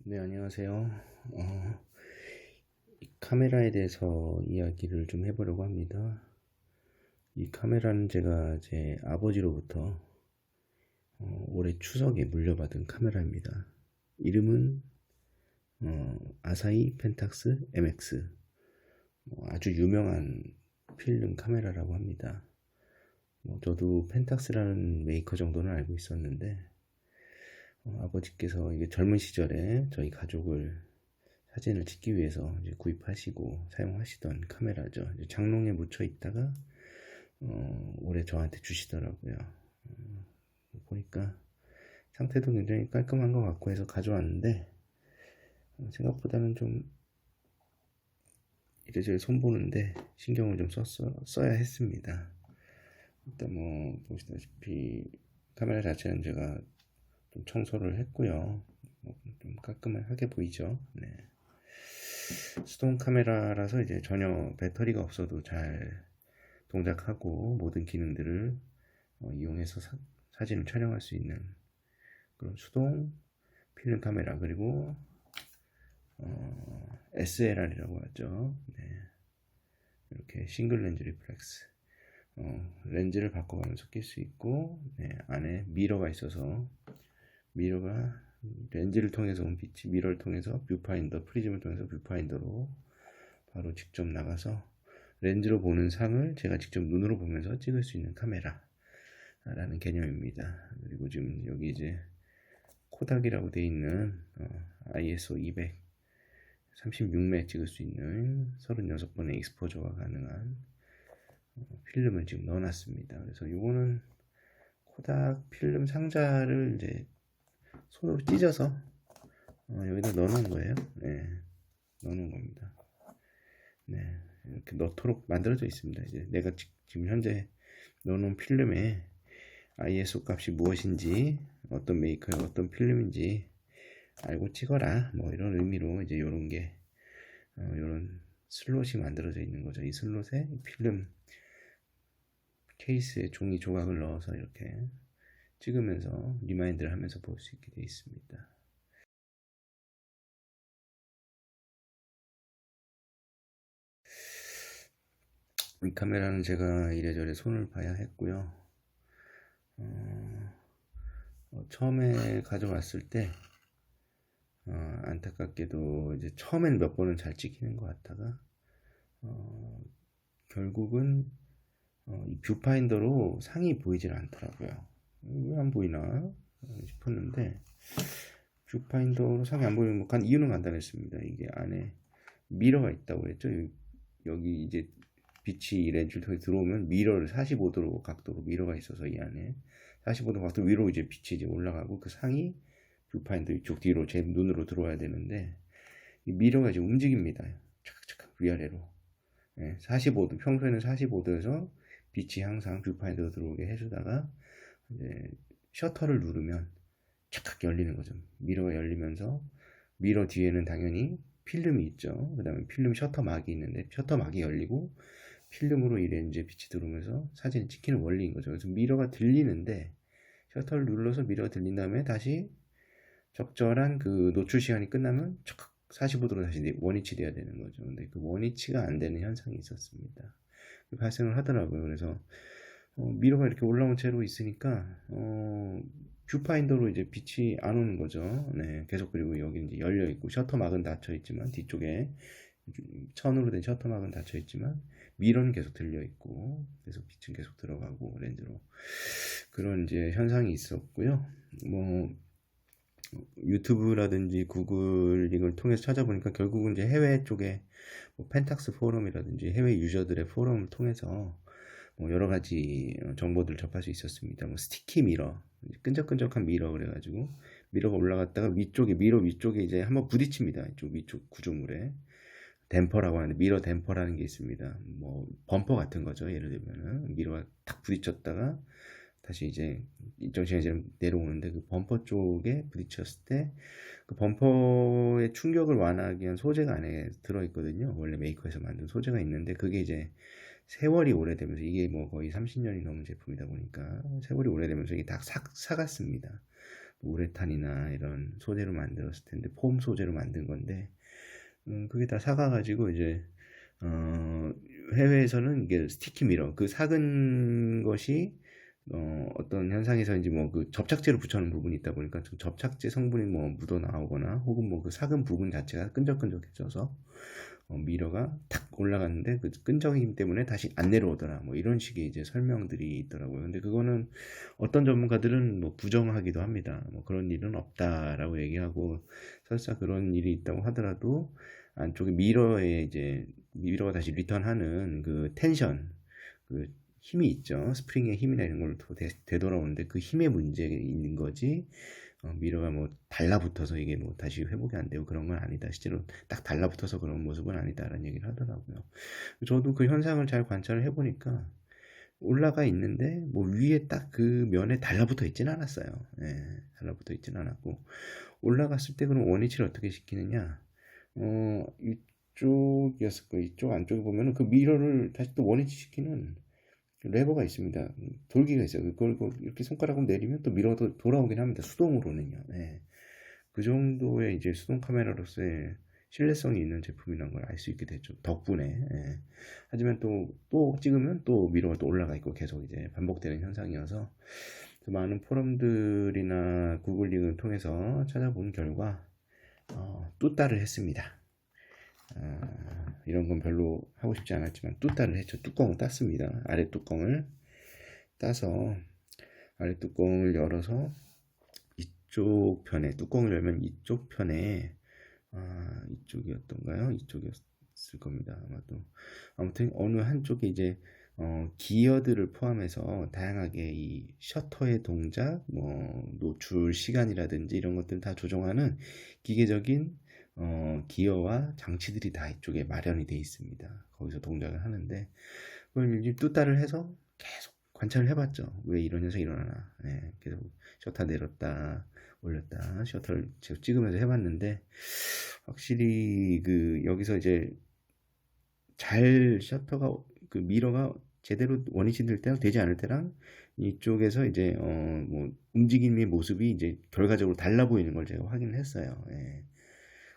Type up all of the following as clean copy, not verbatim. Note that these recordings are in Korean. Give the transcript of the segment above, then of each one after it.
네, 안녕하세요. 이 카메라에 대해서 이야기를 좀 해보려고 합니다. 이 카메라는 제가 제 아버지로부터 올해 추석에 물려받은 카메라입니다. 이름은 아사히 펜탁스 MX, 아주 유명한 필름 카메라라고 합니다. 저도 펜탁스라는 메이커 정도는 알고 있었는데 아버지께서 이게 젊은 시절에 저희 가족을 사진을 찍기 위해서 이제 구입하시고 사용하시던 카메라죠. 이제 장롱에 묻혀 있다가 올해 저한테 주시더라고요. 보니까 상태도 굉장히 깔끔한 것 같고 해서 가져왔는데 생각보다는 좀 이래저래 손보는데 신경을 좀 써야 했습니다. 일단 보시다시피 카메라 자체는 제가 좀 청소를 했고요. 좀 깔끔하게 보이죠. 네. 수동 카메라라서 이제 전혀 배터리가 없어도 잘 동작하고 모든 기능들을 이용해서 사진을 촬영할 수 있는 그런 수동 필름 카메라. 그리고 SLR이라고 하죠. 네. 이렇게 싱글 렌즈 리플렉스, 렌즈를 바꿔가면서 낄 수 있고, 네, 안에 미러가 있어서 미러가 렌즈를 통해서 온 빛이 미러를 통해서 뷰파인더, 프리즘을 통해서 뷰파인더로 바로 직접 나가서 렌즈로 보는 상을 제가 직접 눈으로 보면서 찍을 수 있는 카메라라는 개념입니다. 그리고 지금 여기 이제 코닥이라고 되어 있는 ISO 200 36매 찍을 수 있는 36번의 익스포저가 가능한 필름을 지금 넣어놨습니다. 그래서 이거는 코닥 필름 상자를 이제 손으로 찢어서 여기다 넣어놓은 거예요. 네, 넣어놓은 겁니다. 네, 이렇게 넣도록 만들어져 있습니다. 이제 내가 지금 현재 넣어놓은 필름에 ISO 값이 무엇인지, 어떤 메이커의 어떤 필름인지 알고 찍어라, 뭐 이런 의미로 이제 요런 게 요런 슬롯이 만들어져 있는 거죠. 이 슬롯에 필름 케이스에 종이 조각을 넣어서 이렇게 찍으면서 리마인드를 하면서 볼 수 있게 되어 있습니다. 이 카메라는 제가 이래저래 손을 봐야 했고요. 처음에 가져왔을 때 안타깝게도 이제 처음엔 몇 번은 잘 찍히는 것 같다가 결국은 이 뷰파인더로 상이 보이질 않더라고요. 왜 안 보이나 싶었는데 뷰파인더로 상이 안 보이는 간 이유는 간단했습니다. 이게 안에 미러가 있다고 그랬죠. 여기 이제 빛이 렌즈를 통해 들어오면 미러를 45도로 각도로 미러가 있어서 이 안에 45도 각도 위로 이제 빛이 이제 올라가고 그 상이 뷰파인더 이쪽 뒤로 제 눈으로 들어와야 되는데 이 미러가 이제 움직입니다. 착착착 위아래로. 네, 45도 평소에는 45도에서 빛이 항상 뷰파인더로 들어오게 해주다가 이제 셔터를 누르면 착착 열리는 거죠. 미러가 열리면서 미러 뒤에는 당연히 필름이 있죠. 그 다음에 필름 셔터막이 있는데 셔터막이 열리고 필름으로 이 렌즈에 빛이 들어오면서 사진을 찍히는 원리인 거죠. 그래서 미러가 들리는데 셔터를 눌러서 미러가 들린 다음에 다시 적절한 그 노출 시간이 끝나면 착 45도로 다시 원위치 돼야 되는 거죠. 근데 그 원위치가 안 되는 현상이 있었습니다. 발생을 하더라고요. 그래서 미러가 이렇게 올라온 채로 있으니까 뷰파인더로 이제 빛이 안 오는 거죠. 네, 계속. 그리고 여기 이제 열려 있고 셔터막은 닫혀 있지만 뒤쪽에 천으로 된 셔터막은 닫혀 있지만 미러는 계속 들려 있고 계속 빛은 계속 들어가고 렌즈로 그런 이제 현상이 있었고요. 뭐 유튜브라든지 구글링을 통해서 찾아보니까 결국은 이제 해외 쪽에 뭐 펜탁스 포럼이라든지 해외 유저들의 포럼을 통해서 뭐 여러 가지 정보들을 접할 수 있었습니다. 뭐 스티키 미러, 끈적끈적한 미러 그래가지고 미러가 올라갔다가 위쪽에 미러 위쪽에 이제 한번 부딪힙니다. 이쪽 위쪽 구조물에 댐퍼라고 하는데 미러 댐퍼라는 게 있습니다. 뭐 범퍼 같은 거죠. 예를 들면은 미러가 탁 부딪혔다가 다시 이제 일정 시간 이제 내려오는데 그 범퍼 쪽에 부딪혔을 때 그 범퍼의 충격을 완화하기 위한 소재가 안에 들어있거든요. 원래 메이커에서 만든 소재가 있는데 그게 이제 세월이 오래되면서 이게 뭐 거의 30년이 넘은 제품이다 보니까 세월이 오래되면서 이게 다 사갔습니다. 우레탄이나 이런 소재로 만들었을 텐데 폼 소재로 만든 건데 그게 다 사가가지고 이제 어, 해외에서는 이게 스티키 미러 그 삭은 것이 어떤 현상에서인지 뭐 그 접착제로 붙여놓은 부분이 있다 보니까 좀 접착제 성분이 뭐 묻어 나오거나 혹은 뭐 그 삭은 부분 자체가 끈적끈적해져서 미러가 탁 올라갔는데 그 끈적임 때문에 다시 안 내려오더라 뭐 이런 식의 이제 설명들이 있더라고요. 근데 그거는 어떤 전문가들은 뭐 부정하기도 합니다. 뭐 그런 일은 없다라고 얘기하고 설사 그런 일이 있다고 하더라도 안쪽에 미러에 이제 미러가 다시 리턴하는 그 텐션 그 힘이 있죠. 스프링의 힘이나 이런 걸로 되돌아오는데 그 힘의 문제가 있는 거지. 미러가 뭐 달라붙어서 이게 뭐 다시 회복이 안 되고 그런 건 아니다. 실제로 딱 달라붙어서 그런 모습은 아니다라는 얘기를 하더라고요. 저도 그 현상을 잘 관찰을 해보니까 올라가 있는데 뭐 위에 딱 그 면에 달라붙어 있진 않았어요. 예, 달라붙어 있진 않았고 올라갔을 때 그럼 원위치를 어떻게 시키느냐? 이쪽이었을 거예요. 이쪽 안쪽에 보면은 그 미러를 다시 또 원위치 시키는 레버가 있습니다. 돌기가 있어요. 그걸 이렇게 손가락으로 내리면 또 미러도 돌아오긴 합니다. 수동으로는요. 예. 그 정도의 이제 수동 카메라로서의 신뢰성이 있는 제품이라는 걸 알 수 있게 됐죠. 덕분에. 예. 하지만 또 찍으면 또 미러가 또 올라가 있고 계속 이제 반복되는 현상이어서 많은 포럼들이나 구글링을 통해서 찾아본 결과 뚜따를 했습니다. 이런 건 별로 하고 싶지 않았지만 뚜따를 했죠. 뚜껑을 땄습니다. 아래 뚜껑을 따서 아래 뚜껑을 열어서 이쪽 편에 뚜껑을 열면 이쪽 편에 이쪽이었던가요? 이쪽이었을 겁니다. 아마도 아무튼 어느 한쪽에 이제 기어들을 포함해서 다양하게 이 셔터의 동작, 뭐 노출 시간이라든지 이런 것들 다 조정하는 기계적인 기어와 장치들이 다 이쪽에 마련이 되어 있습니다. 거기서 동작을 하는데 그걸 이제 뚜따를 해서 계속 관찰을 해봤죠. 왜 이런 현상이 일어나나. 예, 계속 셔터 내렸다 올렸다 셔터를 계속 찍으면서 해봤는데 확실히 그 여기서 이제 잘 셔터가 그 미러가 제대로 원위치 될 때랑 되지 않을 때랑 이쪽에서 이제 뭐 움직임의 모습이 이제 결과적으로 달라 보이는 걸 제가 확인을 했어요. 예.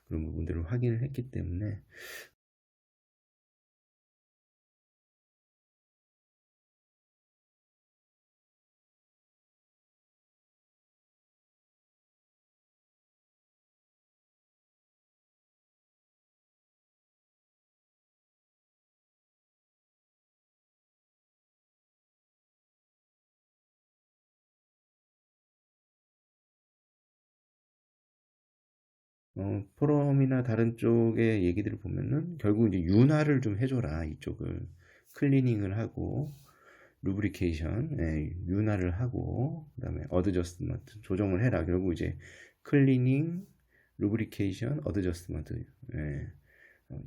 그런 부분들을 확인을 했기 때문에 포럼이나 다른 쪽의 얘기들을 보면은 결국 이제 윤활을 좀 해줘라 이쪽을 클리닝을 하고 루브리케이션 윤활을 하고 그다음에 어드저스트먼트 조정을 해라 결국 이제 클리닝 루브리케이션 어드저스트먼트 어,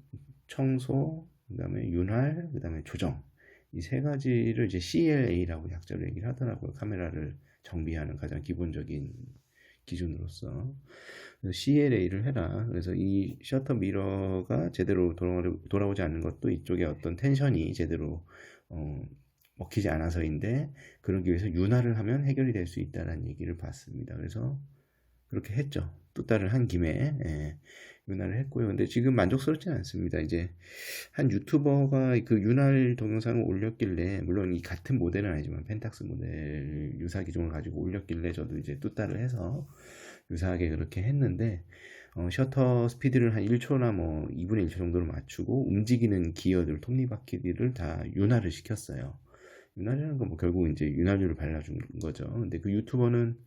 청소 그다음에 윤활 그다음에 조정 이 세 가지를 이제 CLA라고 약자로 얘기를 하더라고요. 카메라를 정비하는 가장 기본적인 기준으로서 CLA를 해라. 그래서 이 셔터 미러가 제대로 돌아오지 않는 것도 이쪽에 어떤 텐션이 제대로 먹히지 않아서인데 그러기 위해서 윤활을 하면 해결이 될 수 있다는 얘기를 봤습니다. 그래서 그렇게 했죠. 뚜따를 한 김에 윤활을 했고요. 근데 지금 만족스럽지는 않습니다. 이제 한 유튜버가 그 윤활 동영상을 올렸길래 물론 이 같은 모델은 아니지만 펜탁스 모델 유사 기종을 가지고 올렸길래 저도 이제 뚜따를 해서 유사하게 그렇게 했는데 셔터 스피드를 한 1초나 뭐 2분의 1초 정도로 맞추고 움직이는 기어들 톱니바퀴들을 다 윤활을 시켰어요. 윤활이라는 건 뭐 결국 이제 윤활유를 발라준 거죠. 근데 그 유튜버는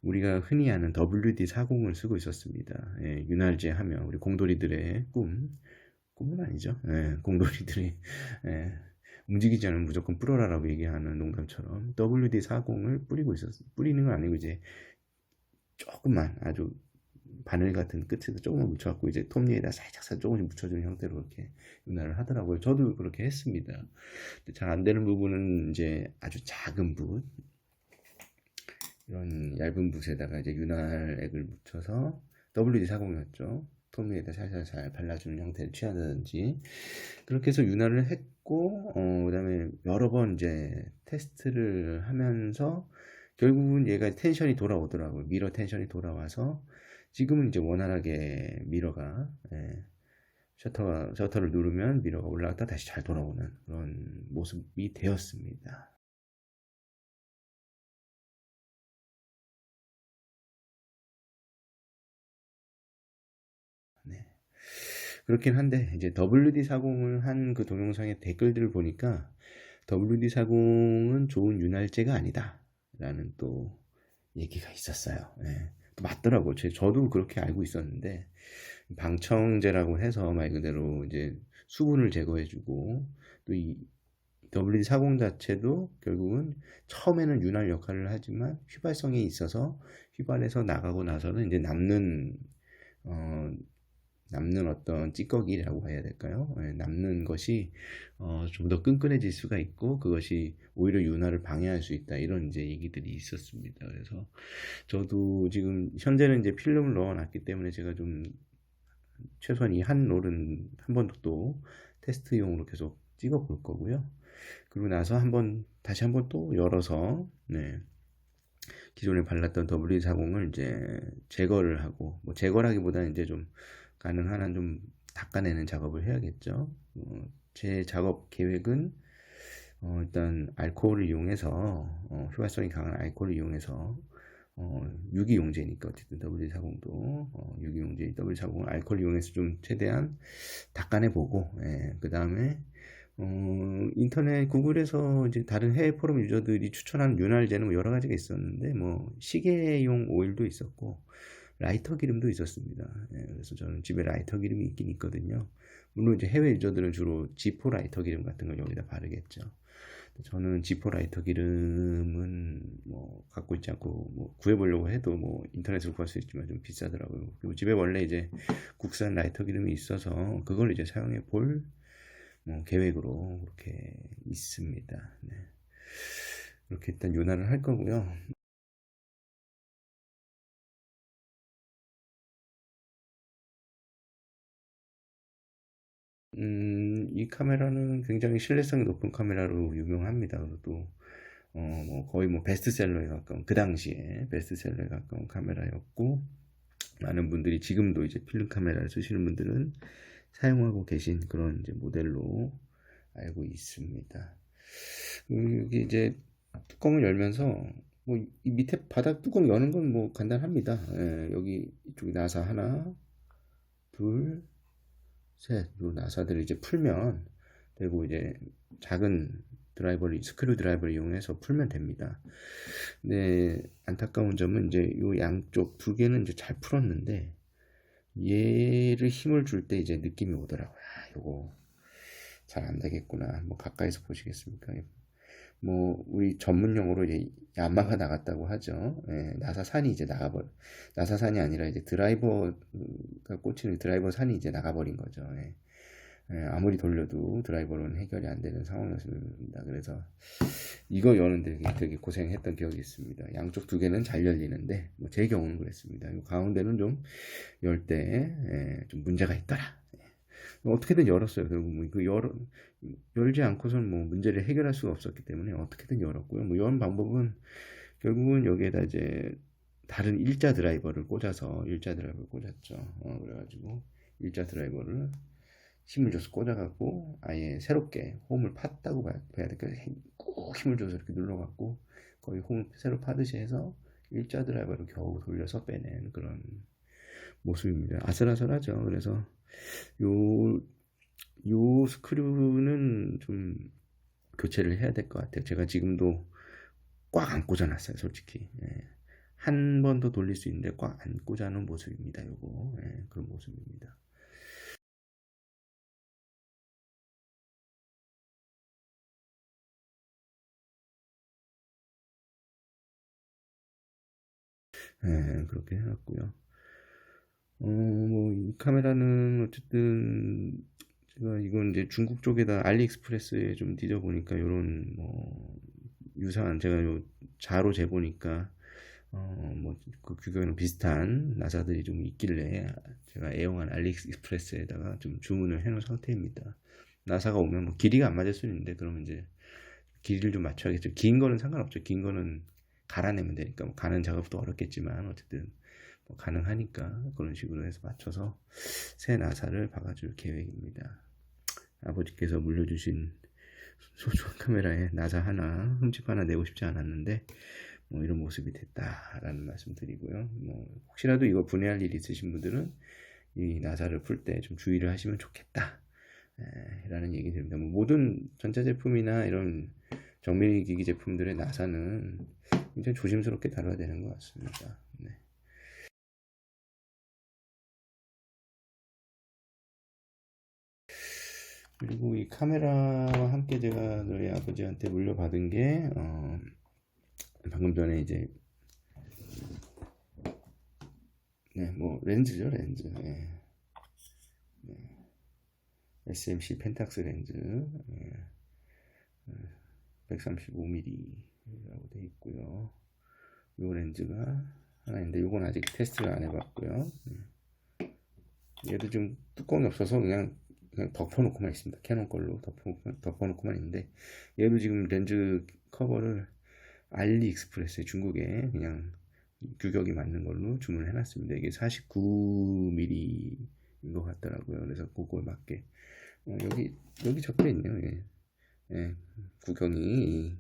우리가 흔히 아는 WD-40을 쓰고 있었습니다. 예, 윤활제 하면 우리 공돌이들의 꿈은 아니죠. 예, 공돌이들이 예, 움직이지 않으면 무조건 뿌려라라고 얘기하는 농담처럼 WD-40을 뿌리는 건 아니고 이제 조금만 아주 바늘 같은 끝에서 조금만 묻혀갖고 이제 톱니에다 살짝 조금씩 묻혀주는 형태로 그렇게 윤활을 하더라고요. 저도 그렇게 했습니다. 잘 안 되는 부분은 이제 아주 작은 붓 이런 얇은 붓에다가 이제 윤활액을 묻혀서 WD-40이었죠. 톱니에다 살살살 발라주는 형태를 취한다든지 그렇게 해서 윤활을 했고 그다음에 여러 번 이제 테스트를 하면서 결국은 얘가 텐션이 돌아오더라고요. 미러 텐션이 돌아와서 지금은 이제 원활하게 미러가 셔터를 누르면 미러가 올라갔다 다시 잘 돌아오는 그런 모습이 되었습니다. 네. 그렇긴 한데 이제 WD-40을 한 그 동영상의 댓글들을 보니까 WD-40은 좋은 윤활제가 아니다라는 또 얘기가 있었어요. 예. 또 맞더라고요. 저도 그렇게 알고 있었는데 방청제라고 해서 말 그대로 이제 수분을 제거해주고 또 이 WD-40 자체도 결국은 처음에는 윤활 역할을 하지만 휘발성이 있어서 휘발에서 나가고 나서는 이제 어, 남는 어떤 찌꺼기라고 해야 될까요? 예, 남는 것이 좀 더 끈끈해질 수가 있고 그것이 오히려 윤활을 방해할 수 있다 이런 이제 얘기들이 있었습니다. 그래서 저도 지금 현재는 이제 필름을 넣어놨기 때문에 제가 좀 최소한 이 한 롤은 한 번 또 테스트용으로 계속 찍어 볼 거고요. 그리고 나서 다시 한번 또 열어서 네, 기존에 발랐던 WD-40을 이제 제거를 하고 뭐 제거라기보다는 이제 좀 가능한 한 좀 닦아내는 작업을 해야겠죠. 제 작업 계획은 일단 알코올을 이용해서 휘발성이 강한 알코올을 이용해서 유기용제니까 어쨌든 WD-40도 유기용제 WD-40을 알코올 이용해서 좀 최대한 닦아내보고 그 다음에 인터넷 구글에서 이제 다른 해외 포럼 유저들이 추천하는 윤활제는 뭐 여러 가지가 있었는데 뭐 시계용 오일도 있었고 라이터 기름도 있었습니다. 그래서 저는 집에 라이터 기름이 있긴 있거든요. 물론 이제 해외 유저들은 주로 지포 라이터 기름 같은 걸 여기다 바르겠죠. 저는 지포 라이터 기름은 뭐 갖고 있지 않고 뭐 구해보려고 해도 뭐 인터넷으로 구할 수 있지만 좀 비싸더라고요. 그리고 집에 원래 이제 국산 라이터 기름이 있어서 그걸 이제 사용해 볼 계획으로 그렇게 있습니다. 네. 그렇게 일단 윤활을 할 거고요. 이 카메라는 굉장히 신뢰성이 높은 카메라로 유명합니다. 그리고 또, 뭐 거의 뭐 베스트셀러에 가까운, 그 당시에 베스트셀러에 가까운 카메라였고, 많은 분들이 지금도 이제 필름 카메라를 쓰시는 분들은 사용하고 계신 그런 이제 모델로 알고 있습니다. 여기 이제 뚜껑을 열면서 뭐 이 밑에 바닥 뚜껑 여는 건 뭐 간단합니다. 여기 이쪽에 나사 하나, 둘, 셋, 요 나사들을 이제 풀면 되고 이제 작은 스크류 드라이버를 이용해서 풀면 됩니다. 근데 안타까운 점은 이제 요 양쪽 두 개는 이제 잘 풀었는데 얘를 힘을 줄 때 이제 느낌이 오더라고요. 요거 잘 안 되겠구나. 뭐 가까이서 보시겠습니까? 뭐 우리 전문 용어로 이제 야마가 나갔다고 하죠. 나사산이 이제 나사산이 아니라 이제 드라이버가 꽂히는 드라이버 산이 이제 나가버린 거죠. 아무리 돌려도 드라이버로는 해결이 안 되는 상황이었습니다. 그래서 이거 여는데 되게 고생했던 기억이 있습니다. 양쪽 두 개는 잘 열리는데 뭐 제 경우는 그랬습니다. 이 가운데는 좀 열 때 좀 문제가 있더라. 어떻게든 열었어요. 결국 뭐그 열지 않고선 뭐 문제를 해결할 수가 없었기 때문에 어떻게든 열었고요. 뭐 연 방법은 결국은 여기에다 이제 다른 일자 드라이버를 꽂았죠. 그래가지고 일자 드라이버를 힘을 줘서 꽂아갖고 아예 새롭게 홈을 팠다고 봐야 될까요? 꾹 힘을 줘서 이렇게 눌러갖고 거의 홈을 새로 파듯이 해서 일자 드라이버를 겨우 돌려서 빼낸 그런 모습입니다. 아슬아슬하죠. 그래서 요, 요 스크류는 좀 교체를 해야 될 것 같아요. 제가 지금도 꽉 안 꽂아놨어요, 솔직히. 한 번 더 돌릴 수 있는데 꽉 안 꽂아놓은 모습입니다. 요거 그런 모습입니다. 그렇게 해놨고요. 뭐, 이 카메라는 어쨌든, 제가 이건 이제 중국 쪽에다 알리익스프레스에 좀 뒤져보니까 요런 뭐, 유사한, 제가 요 자로 재보니까, 뭐, 그 규격이랑 비슷한 나사들이 좀 있길래 제가 애용한 알리익스프레스에다가 좀 주문을 해놓은 상태입니다. 나사가 오면 뭐 길이가 안 맞을 수는 있는데, 그러면 이제 길이를 좀 맞춰야겠죠. 긴 거는 상관없죠. 긴 거는 갈아내면 되니까 뭐 가는 작업도 어렵겠지만 어쨌든 뭐 가능하니까 그런 식으로 해서 맞춰서 새 나사를 박아줄 계획입니다. 아버지께서 물려주신 소중한 카메라에 나사 하나 흠집 하나 내고 싶지 않았는데 뭐 이런 모습이 됐다라는 말씀 드리고요. 뭐 혹시라도 이거 분해할 일 있으신 분들은 이 나사를 풀 때 좀 주의를 하시면 좋겠다 라는 얘기 드립니다. 뭐 모든 전자제품이나 이런 정밀기기 제품들의 나사는 굉장히 조심스럽게 다뤄야 되는 것 같습니다. 네. 그리고 이 카메라와 함께 제가 너희 아버지한테 물려받은 게 방금 전에 이제 네, 뭐 렌즈죠, 렌즈. 네. 네. SMC 펜탁스 렌즈 135mm라고 되어 있고요. 이 렌즈가 하나 있는데 이건 아직 테스트를 안 해봤고요. 얘도 좀 뚜껑이 없어서 그냥 덮어놓고만 있습니다. 캐논 걸로 덮어놓고만 있는데 얘도 지금 렌즈 커버를 알리익스프레스에 중국에 그냥 규격이 맞는 걸로 주문을 해놨습니다. 이게 49mm인 것 같더라고요. 그래서 그거에 맞게 여기 적혀 있네요. 예. 예, 구경이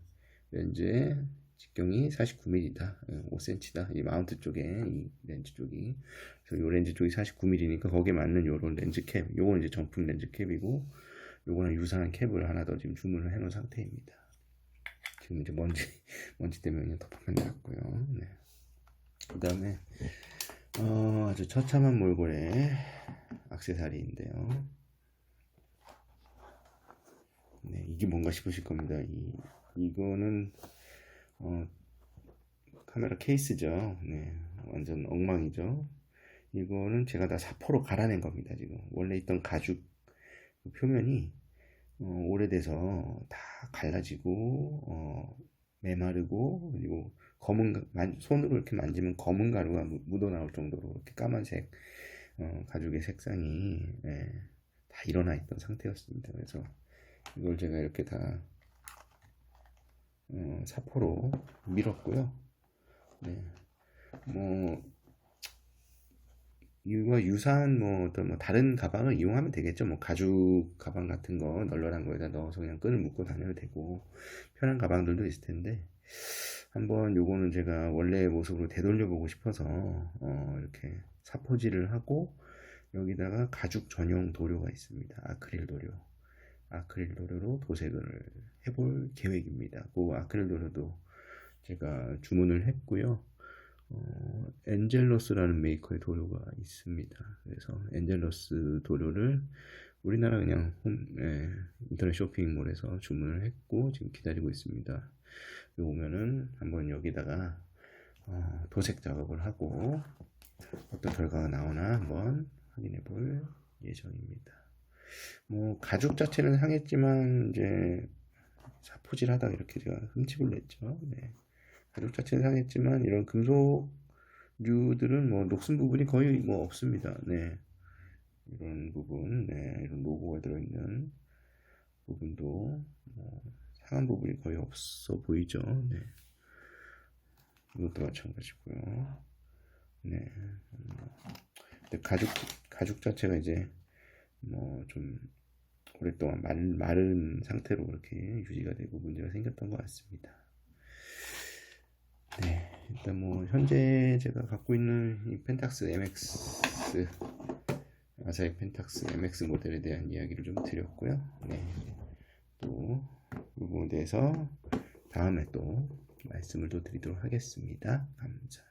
렌즈의 직경이 49mm다. 5cm다. 이 마운트 쪽에 이 렌즈 쪽이. 그래서 이 렌즈 쪽이 49mm니까 거기에 맞는 요런 렌즈 캡. 요건 이제 정품 렌즈 캡이고 요거는 유사한 캡을 하나 더 지금 주문을 해 놓은 상태입니다. 지금 이제 먼지 때문에 그냥 덮어만 놨고요. 네. 그 다음에 아주 처참한 몰골의 액세서리인데요. 네, 이게 뭔가 싶으실 겁니다. 이거는 카메라 케이스죠. 네, 완전 엉망이죠. 이거는 제가 다 사포로 갈아낸 겁니다. 지금 원래 있던 가죽 표면이 오래돼서 다 갈라지고 메마르고 그리고 손으로 이렇게 만지면 검은 가루가 묻어 나올 정도로 이렇게 까만색 가죽의 색상이 다 일어나 있던 상태였습니다. 그래서 이걸 제가 이렇게 다 사포로 밀었고요. 네, 뭐 이와 유사한 어떤 다른 가방을 이용하면 되겠죠. 뭐 가죽 가방 같은 거 널널한 거에다 넣어서 그냥 끈을 묶고 다녀도 되고 편한 가방들도 있을 텐데 한번 요거는 제가 원래의 모습으로 되돌려 보고 싶어서 이렇게 사포질을 하고 여기다가 가죽 전용 도료가 있습니다. 아크릴 도료로 도색을 해볼 계획입니다. 그 아크릴 도료도 제가 주문을 했고요. 엔젤러스라는 메이커의 도료가 있습니다. 그래서 엔젤러스 도료를 우리나라 그냥 인터넷 쇼핑몰에서 주문을 했고 지금 기다리고 있습니다. 여기 오면은 한번 여기다가 도색 작업을 하고 어떤 결과가 나오나 한번 확인해 볼 예정입니다. 뭐 가죽 자체는 상했지만 이제 사포질 하다가 이렇게 제가 흠집을 냈죠. 네. 가죽 자체는 상했지만 이런 금속류들은 뭐 녹슨 부분이 거의 뭐 없습니다. 네. 이런 부분, 네. 이런 로고가 들어있는 부분도 뭐 상한 부분이 거의 없어 보이죠. 네. 이것도 마찬가지고요. 네. 근데 가죽 자체가 이제 뭐 좀 오랫동안 마른 상태로 이렇게 유지가 되고 문제가 생겼던 것 같습니다. 네, 일단 뭐 현재 제가 갖고 있는 이 펜탁스 MX 아사히 펜탁스 MX 모델에 대한 이야기를 좀 드렸고요. 네, 또 이 부분에 대해서 다음에 또 말씀을 또 드리도록 하겠습니다. 감사합니다.